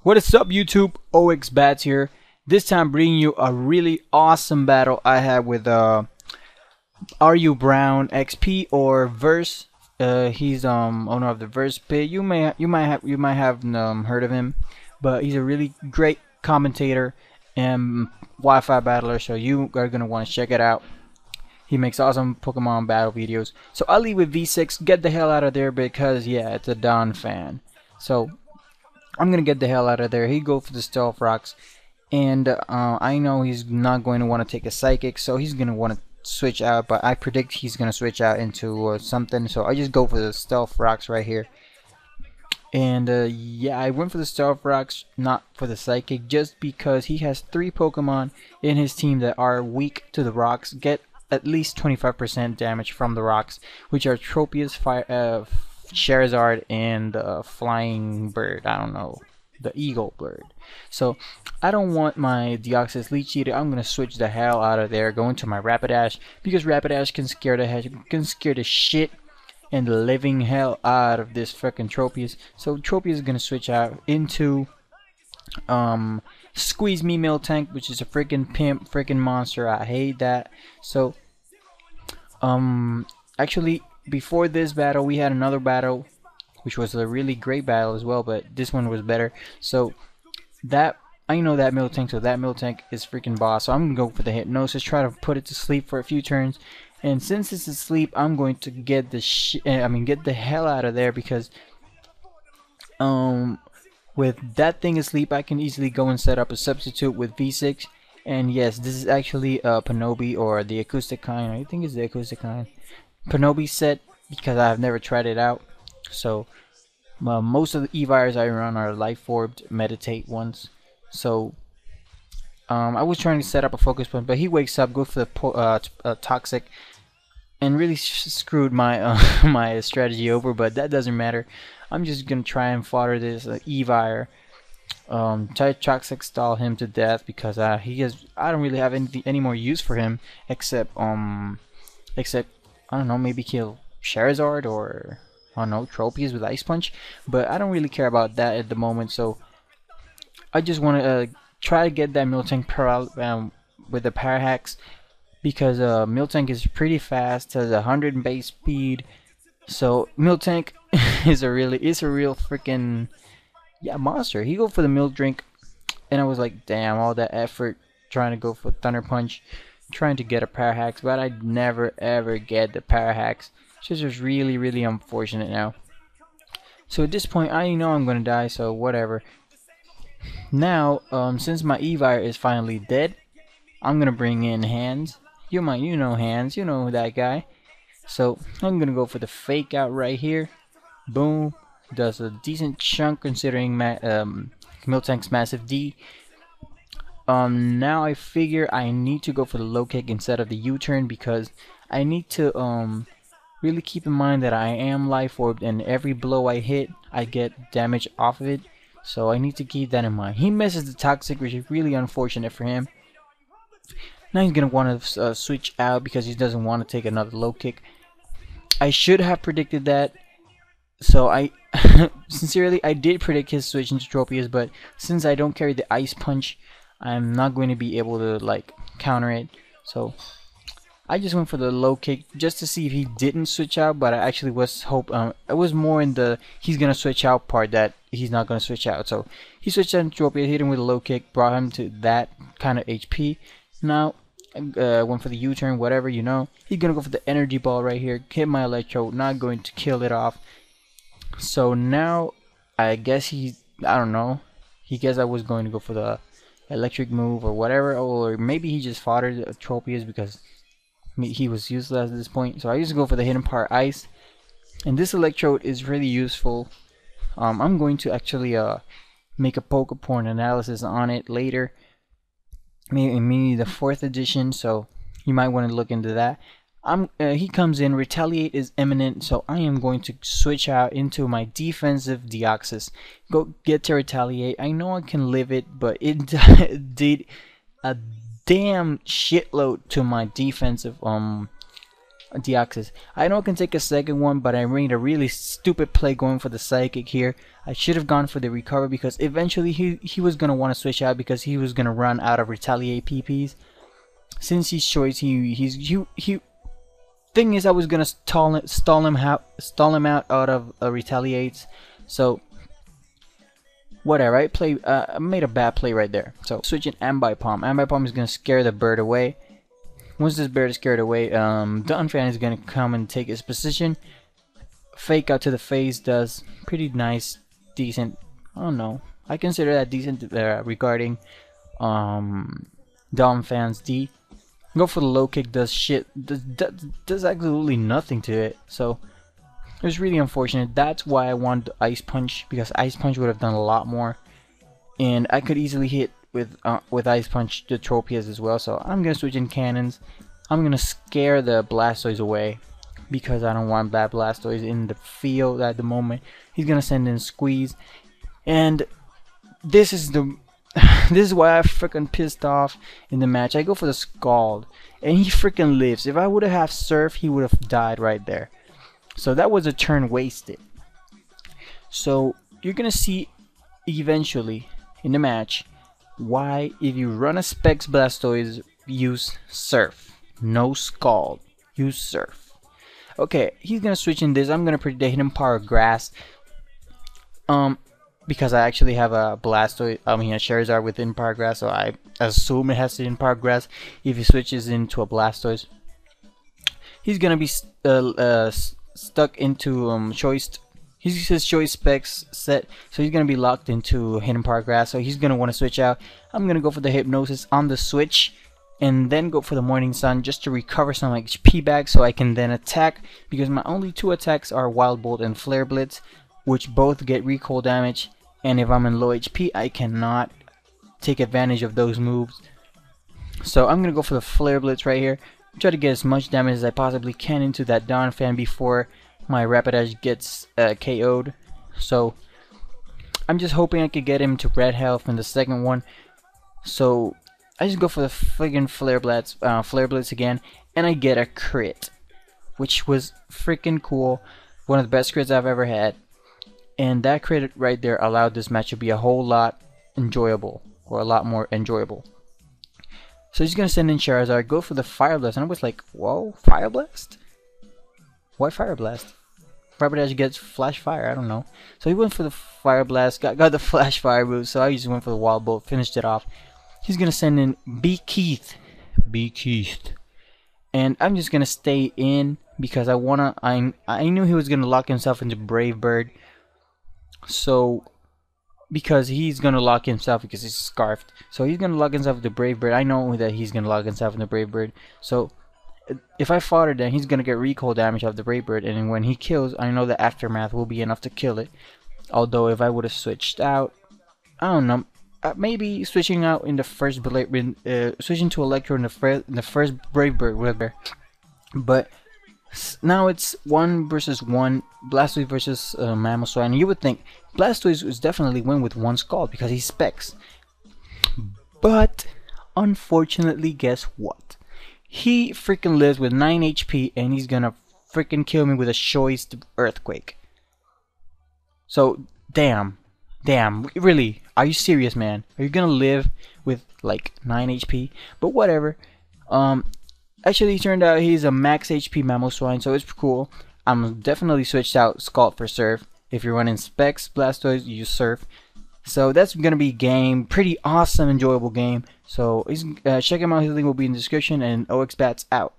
What is up, YouTube? OxBATz here. This time bringing you a really awesome battle I had with AreYouBrownXP or Verse. He's owner of the Verse pit. You might have heard of him, but he's a really great commentator and Wi-Fi battler. So you are gonna want to check it out. He makes awesome Pokemon battle videos. So I'll leave with V6. Get the hell out of there because yeah, it's a Don fan. So I'm gonna get the hell out of there. He go for the Stealth Rocks, and I know he's not going to want to take a Psychic, so he's gonna want to switch out. But I predict he's gonna switch out into something, so I just go for the Stealth Rocks right here. And yeah, I went for the Stealth Rocks, not for the Psychic, just because he has 3 Pokemon in his team that are weak to the rocks, get at least 25% damage from the rocks, which are Tropius, Charizard, and Flying Bird. I don't know, the Eagle Bird. So I don't want my Deoxys Leech Eater. I'm gonna switch the hell out of there, go into my Rapidash, because Rapidash can scare the shit and the living hell out of this freaking Tropius. So Tropius is gonna switch out into Squeeze Me Miltank, which is a freaking pimp, freaking monster. I hate that. So actually, before this battle we had another battle which was a really great battle as well, but this one was better. So that, I know that Miltank, so that Miltank is freaking boss. So I'm gonna go for the Hypnosis, try to put it to sleep for a few turns, and since it's asleep I'm going to get the get the hell out of there, because with that thing asleep I can easily go and set up a substitute with V6. And yes, this is actually a Panobi, or the acoustic kind. I think it's the acoustic kind Panobi set, because I've never tried it out. So most of the Evires I run are Life Orbed Meditate ones. So I was trying to set up a focus point, but he wakes up, goes for the Toxic, and really screwed my my strategy over. But that doesn't matter. I'm just gonna try and fodder this Evire. Try to Toxic stall him to death, because I don't really have any more use for him except I don't know, maybe kill Charizard, or I don't know, Tropius with Ice Punch, but I don't really care about that at the moment. So I just want to try to get that Miltank with the Parahax, because Miltank is pretty fast, has 100 base speed. So Miltank is a real freaking monster. He go for the Milk Drink, and I was like, damn, all that effort trying to go for Thunder Punch, trying to get a Parahax, but I'd never ever get the Parahax. So it's just really unfortunate now. So at this point I know I'm gonna die, so whatever. Now since my Evire is finally dead, I'm gonna bring in Hands. You know Hands, you know that guy. So I'm gonna go for the Fake Out right here. Boom. Does a decent chunk considering Miltank's massive D. Now I figure I need to go for the low kick instead of the U-turn, because I need to really keep in mind that I am Life Orbed, and every blow I hit I get damage off of it. So I need to keep that in mind. He misses the Toxic, which is really unfortunate for him. Now he's gonna want to switch out because he doesn't want to take another low kick. I should have predicted that. So I sincerely, I did predict his switch into Tropius, but since I don't carry the Ice Punch, I'm not going to be able to like counter it. So I just went for the low kick just to see if he didn't switch out, but I actually was it was more in the he's gonna switch out part that he's not gonna switch out. So he switched out into Tropius, hit him with a low kick, brought him to that kind of HP. Now went for the U-turn, whatever, you know. He's gonna go for the Energy Ball right here, hit my Electro, not going to kill it off. So now I guess I don't know, he guessed I was going to go for the electric move or whatever, or maybe he just foddered Tropius because he was useless at this point. So I used to go for the Hidden Power Ice, and this Electrode is really useful. I'm going to actually make a Pokeporn analysis on it later, maybe the 4th edition, so you might want to look into that. He comes in, Retaliate is imminent, so I am going to switch out into my defensive Deoxys. Go get to Retaliate. I know I can live it, but it did a damn shitload to my defensive Deoxys. I know I can take a second one, but I made a really stupid play going for the psychic here. I should have gone for the recover because eventually he was gonna want to switch out because he was gonna run out of retaliate PPs. Since he's choice, he thing is I was gonna stall him out of retaliates. So whatever, I made a bad play right there. So switching Ambipom. Ambipom is gonna scare the bird away. Once this bird is scared away, Dunfan is gonna come and take his position. Fake out to the face does pretty nice, decent. I don't know. I consider that decent regarding Dunfan's D. Go for the low kick does shit. Does absolutely nothing to it. So it was really unfortunate. That's why I wanted Ice Punch, because Ice Punch would have done a lot more, and I could easily hit with Ice Punch the Tropius as well. So I'm gonna switch in cannons. I'm gonna scare the Blastoise away because I don't want bad Blastoise in the field at the moment. He's gonna send in Squeeze, and this is why I freaking pissed off in the match. I go for the Scald, and he freaking lives. If I would have Surf, he would have died right there. So that was a turn wasted. So you're gonna see eventually in the match why, if you run a Specs Blastoise, use Surf. No Scald, use Surf. Okay, he's gonna switch in this. I'm gonna predict Hidden Power Grass, because I actually have a Blastoise, a Charizard with Hidden Power Grass, so I assume it has Hidden Power Grass. If he switches into a Blastoise, he's gonna be stuck into choice. His choice specs set, so he's gonna be locked into Hidden Power Grass. So he's gonna want to switch out. I'm gonna go for the Hypnosis on the switch, and then go for the Morning Sun just to recover some HP back, so I can then attack. Because my only two attacks are Wild Bolt and Flare Blitz, which both get recoil damage. And if I'm in low HP, I cannot take advantage of those moves. So I'm gonna go for the Flare Blitz right here. Try to get as much damage as I possibly can into that Donphan before my Rapidash gets KO'd. So I'm just hoping I could get him to red health in the second one. So I just go for the friggin' Flare Blitz again, and I get a crit, which was freaking cool. One of the best crits I've ever had. And that crit right there allowed this match to be a whole lot enjoyable, or a lot more enjoyable. So he's gonna send in Charizard, go for the Fire Blast, and I was like, whoa, Fire Blast? Why Fire Blast? Rapidash gets Flash Fire, I don't know. So he went for the Fire Blast, got the Flash Fire boost, so I just went for the Wild Bolt, finished it off. He's gonna send in B Keith. And I'm just gonna stay in because I knew he was gonna lock himself into Brave Bird. So because he's gonna lock himself because he's scarfed. So he's gonna lock himself into Brave Bird. I know that he's gonna lock himself into Brave Bird. So if I fodder, then he's gonna get recoil damage of the Brave Bird, and when he kills, I know the Aftermath will be enough to kill it. Although if I would have switched out, I don't know, maybe switching out in the first switching to Electro in the first Brave Bird, whatever. But now it's 1 versus 1, Blastoise versus Mamoswine, and you would think Blastoise would definitely win with 1 Scald because he's Specs. But unfortunately, guess what? He freaking lives with 9 HP, and he's gonna freaking kill me with a choice Earthquake. So damn, really? Are you serious, man? Are you gonna live with like 9 HP? But whatever. Actually, it turned out he's a max HP Mamoswine, so it's cool. I'm definitely switched out Scald for Surf. If you're running Specs Blastoise, you use Surf. So that's gonna be game, pretty awesome, enjoyable game. So check him out. His link will be in the description. And OxBATz out.